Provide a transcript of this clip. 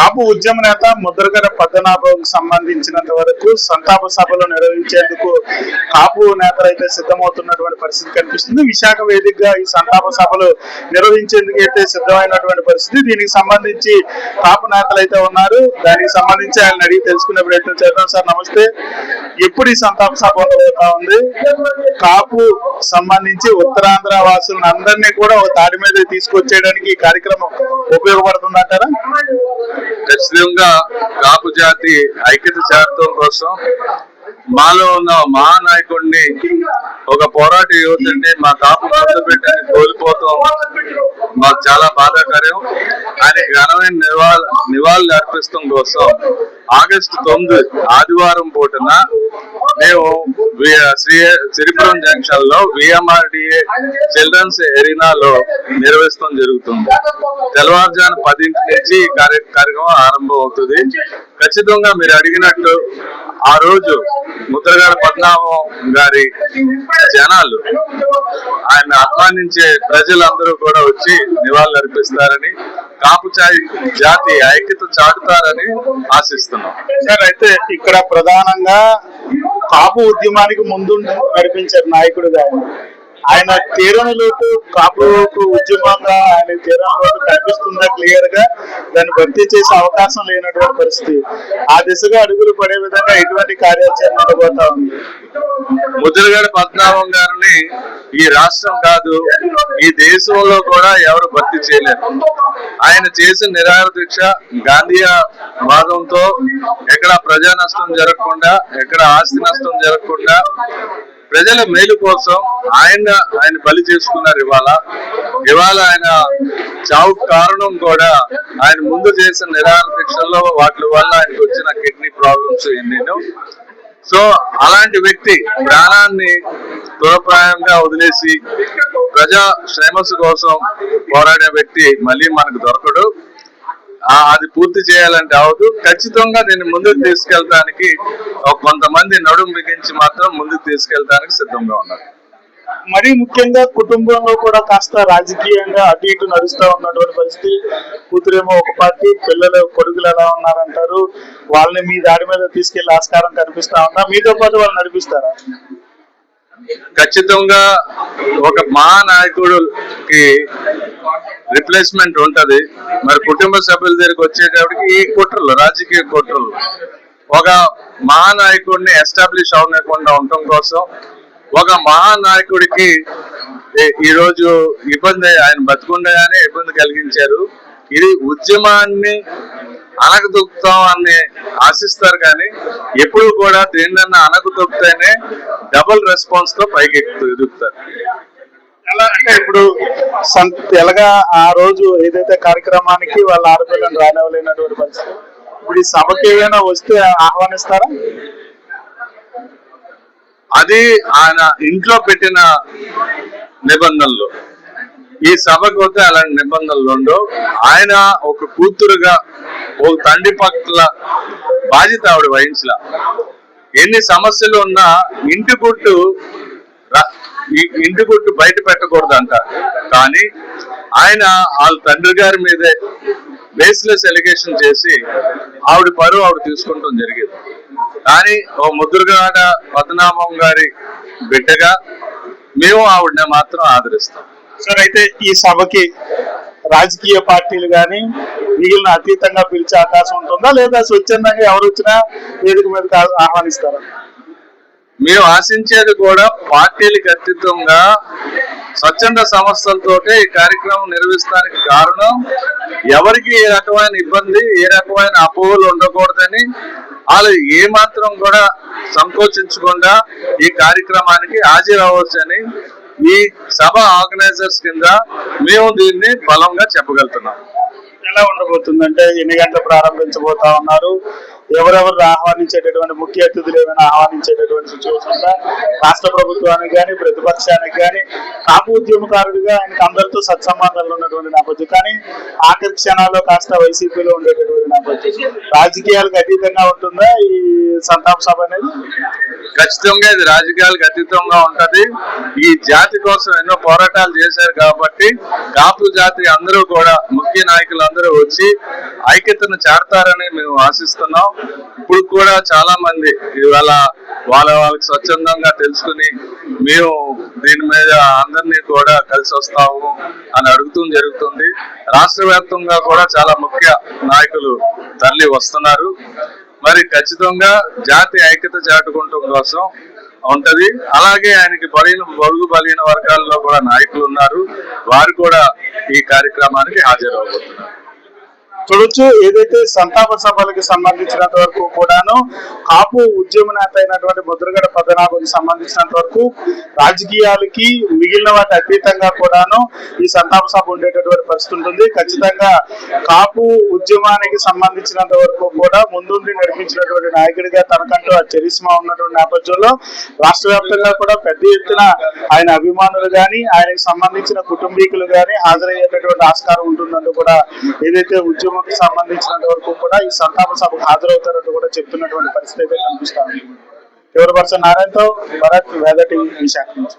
కాపు ఉద్యమ నేత ముద్రగడ పద్మనాభంకు సంబంధించినంత వరకు సంతాప సభలు నిర్వహించేందుకు కాపు నేతలు అయితే సిద్ధమవుతున్నటువంటి పరిస్థితి కనిపిస్తుంది. విశాఖ వేదికగా ఈ సంతాప సభలు నిర్వహించేందుకు అయితే సిద్ధమైనటువంటి పరిస్థితి. దీనికి సంబంధించి కాపు నేతలు అయితే ఉన్నారు. దానికి సంబంధించి ఆయన అడిగి తెలుసుకునే ప్రయత్నం చేద్దాం. సార్ నమస్తే, ఎప్పుడు ఈ సంతాప సభ ఉండబోతా ఉంది? కాపు సంబంధించి ఉత్తరాంధ్ర వాసులను అందరినీ కూడా ఒక తాడి మీద తీసుకొచ్చేయడానికి ఈ కార్యక్రమం ఉపయోగపడుతుందంటారా? ఖచ్చితంగా కాపు జాతి ఐక్యత చేరడం కోసం మాలో ఉన్న మహానాయకుడిని ఒక పోరాట యువతండి మా కాపు మొదలు పెట్టని కోల్పోతాం మాకు చాలా బాధాకరం. ఆయన ఘనమైన నివాళులు అర్పిస్తాం కోసం ఆగస్టు 9 ఆదివారం పూటన మేము సిరిపురం జంక్షన్ లో VMRDA చిల్డ్రన్స్ ఎరీనాలో నిర్వహిస్తాం జరుగుతుంది. తెల్లవారుజాము 10 నుంచి ఈ కార్యక్రమం ఆరంభం అవుతుంది. ఖచ్చితంగా మీరు అడిగినట్టు ఆ రోజు ముద్రగడ పద్మనాభం గారి జనాలు ఆయన ఆహ్వానించే ప్రజలందరూ కూడా వచ్చి నివాళులు అర్పిస్తారని, కాపు జాతి ఐక్యత చాటుతారని ఆశిస్తున్నాం. సార్, అయితే ఇక్కడ ప్రధానంగా కాపు ఉద్యమానికి ముందు నడిపించారు నాయకుడుగా ఆయన తీరని లోటు కాపు ఉద్యమంగా ఆయన తీరని లోటు కనిపిస్తుందా? క్లియర్ గా దాన్ని భర్తీ చేసే అవకాశం లేనటువంటి పరిస్థితి. ఆ దిశగా అడుగులు పడే విధంగా ఎటువంటి కార్యాచరణ ఉండబోతా ఉంది? ముద్రగడ పద్మనాభం గారిని ఈ రాష్ట్రం కాదు, ఈ దేశంలో కూడా ఎవరు భర్తీ చేయలేరు. ఆయన చేసిన నిరాహార దీక్ష గాంధీయ వాదంతో ఎక్కడ ప్రజా నష్టం జరగకుండా, ఎక్కడ ఆస్తి నష్టం జరగకుండా ప్రజల మేలు కోసం ఆయన బలి చేసుకున్నారు. ఇవాళ ఆయన చావు కారణం కూడా ఆయన ముందు చేసిన నిరాహార దీక్షల్లో వాటి వల్ల ఆయనకు వచ్చిన కిడ్నీ ప్రాబ్లమ్స్ ఎన్నెన్నో. సో అలాంటి వ్యక్తి ప్రాణాన్ని దురప్రాయంగా వదిలేసి ప్రజా శ్రేయస్సు కోసం పోరాడే వ్యక్తి మళ్ళీ మనకు దొరకడు. అది పూర్తి చేయాలంటే అవదు. ఖచ్చితంగా దీన్ని ముందుకు తీసుకెళ్ళడానికి కొంతమంది నడుము బిగించి మాత్రం ముందుకు తీసుకెళ్ళడానికి సిద్ధంగా ఉన్నారు. మరీ ముఖ్యంగా కుటుంబంలో కూడా కాస్త రాజకీయంగా అటు ఇటు నడుస్తూ ఉన్నటువంటి పరిస్థితి. కూతురేమో ఒక పార్టీ, పిల్లలు కొడుకులు ఎలా ఉన్నారంటారు. వాళ్ళని మీ దాడి మీద తీసుకెళ్లే ఆస్కారం కనిపిస్తా ఉందా? మీతో పాటు వాళ్ళు నడిపిస్తారా? ఖచ్చితంగా ఒక మహానాయకుడికి రిప్లేస్మెంట్ ఉంటది. మరి కుటుంబ సభ్యుల దగ్గరికి వచ్చేటప్పటికి ఈ కుట్రలు, రాజకీయ కుట్రలు, ఒక మహానాయకుడిని ఎస్టాబ్లిష్ అవ్వకుండా ఉండటం కోసం ఒక మహానాయకుడికి ఈరోజు ఇబ్బంది, ఆయన బతుకుండగానే ఇబ్బంది కలిగించారు. ఇది ఉద్యమాన్ని అనగదొక్కుతామని ఆశిస్తారు కానీ ఎప్పుడు కూడా దేన్నన్నా అనగదొక్కితేనే డబుల్ రెస్పాన్స్ తో పైకి ఎదుగుతారు. ఎలా అంటే ఇప్పుడు ఎలాగా ఆ రోజు ఏదైతే కార్యక్రమానికి వాళ్ళ ఆడపిల్లని రానివ్వలేనటువంటి పరిస్థితి, ఇప్పుడు ఈ సభకి ఏమైనా వస్తే ఆహ్వానిస్తారా? అది ఆయన ఇంట్లో పెట్టిన నిబంధనలు. ఈ సభకు వస్తే అలాంటి నిబంధనలు ఉండవు. ఆయన ఒక కూతురుగా ఒక తండ్రి పట్ల బాధ్యత ఆవిడ వహించలా. ఎన్ని సమస్యలు ఉన్నా ఇంటి గుట్టు బయట పెట్టకూడదు అంట. కానీ ఆయన వాళ్ళ తండ్రి గారి మీదే బేస్లెస్ ఎలిగేషన్ చేసి ఆవిడ పరువు ఆవిడ తీసుకుంటాం జరిగింది. కానీ ఓ ముద్రగడ పద్మనాభం గారి బిడ్డగా మేము ఆవిడని మాత్రం ఆదరిస్తాం. సార్, అయితే ఈ సభకి రాజకీయ పార్టీలు కానీ మిగిలిన అతీతంగా పిలిచే అవకాశం ఉంటుందా, లేదా స్వచ్ఛందంగా ఎవరు వచ్చినా వేదిక మీద ఆహ్వానిస్తారా? మేము ఆశించేది కూడా పార్టీలకు అతీతంగా స్వచ్ఛంద సంస్థలతో ఈ కార్యక్రమం నిర్వహిస్తానికి కారణం ఎవరికి ఏ రకమైన ఇబ్బంది, ఏ రకమైన అపోహలు ఉండకూడదని వాళ్ళు ఏ మాత్రం కూడా సంకోచించకుండా ఈ కార్యక్రమానికి హాజరవ్వచ్చని ఈ సభ ఆర్గనైజర్స్ కింద మేము దీన్ని బలంగా చెప్పగలుగుతున్నాం. ఎలా ఉండబోతుందంటే ఎన్ని గంటలు ప్రారంభించబోతా ఉన్నారు? ఎవరెవరు ఆహ్వానించేటటువంటి ముఖ్య అతిథులు ఏమైనా ఆహ్వానించేటటువంటి సిచ్యువేషన్ రాష్ట్ర ప్రభుత్వానికి కానీ ప్రతిపక్షానికి కానీ కాపు ఉద్యమకారుడిగా ఆయనకు అందరితో సత్సంబంధాలు ఉన్నటువంటి నేపథ్యం, కానీ ఆఖరి క్షణాల్లో కాస్త వైసీపీలో ఉండేటటువంటి నేపథ్యం రాజకీయాలకు అతీతంగా ఉంటుందా ఈ సంతాప సభ అనేది? ఖచ్చితంగా ఇది రాజకీయాలకు అతీతంగా ఉంటది. ఈ జాతి కోసం ఎన్నో పోరాటాలు చేశారు కాబట్టి కాపు జాతి అందరూ కూడా ముఖ్య నాయకులు అందరూ వచ్చి ఐక్యతను చేరతారని మేము ఆశిస్తున్నాం. ఇప్పుడు కూడా చాలా మంది ఇవాళ వాళ్ళకి స్వచ్ఛందంగా తెలుసుకుని మేము దీని మీద అందరినీ కూడా కలిసి వస్తాము అని అడుగుతూ జరుగుతుంది. రాష్ట్ర వ్యాప్తంగా కూడా చాలా ముఖ్య నాయకులు తరలి వస్తున్నారు. మరి ఖచ్చితంగా జాతి ఐక్యత చాటుకుంటం కోసం ఉంటది. అలాగే ఆయనకి బడుగు బలహీన వర్గాల్లో కూడా నాయకులు ఉన్నారు, వారు కూడా ఈ కార్యక్రమానికి హాజరవబోతున్నారు. చూడొచ్చు, ఏదైతే సంతాప సభలకు సంబంధించినంత వరకు కూడాను కాపు ఉద్యమ నేత అయినటువంటి ముద్రగడ పద్మనాభంకి సంబంధించినంత వరకు రాజకీయాలకి మిగిలిన వాటి అతీతంగా కూడాను ఈ సంతాప సభ ఉండేటటువంటి పరిస్థితి ఉంటుంది. ఖచ్చితంగా కాపు ఉద్యమానికి సంబంధించినంత వరకు కూడా ముందుండి నడిపించినటువంటి నాయకుడిగా తనకంటూ ఆ చరిస్మా ఉన్నటువంటి నేపథ్యంలో రాష్ట్ర వ్యాప్తంగా కూడా పెద్ద ఎత్తున ఆయన అభిమానులు గాని ఆయనకు సంబంధించిన కుటుంబీకులు గాని హాజరయ్యేటటువంటి ఆస్కారం ఉంటుందంటూ కూడా ఏదైతే ఉద్యమానికి సంబంధించినంత వరకు కూడా ఈ సంతాప సభకు హాజరవుతారంటూ కూడా చెప్తున్నటువంటి పరిస్థితి అయితే కనిపిస్తా ఉంది. ఎవరి పర్సన్ నారాయణతో భరత్, వేద టీవీ, విశాఖ నుంచి.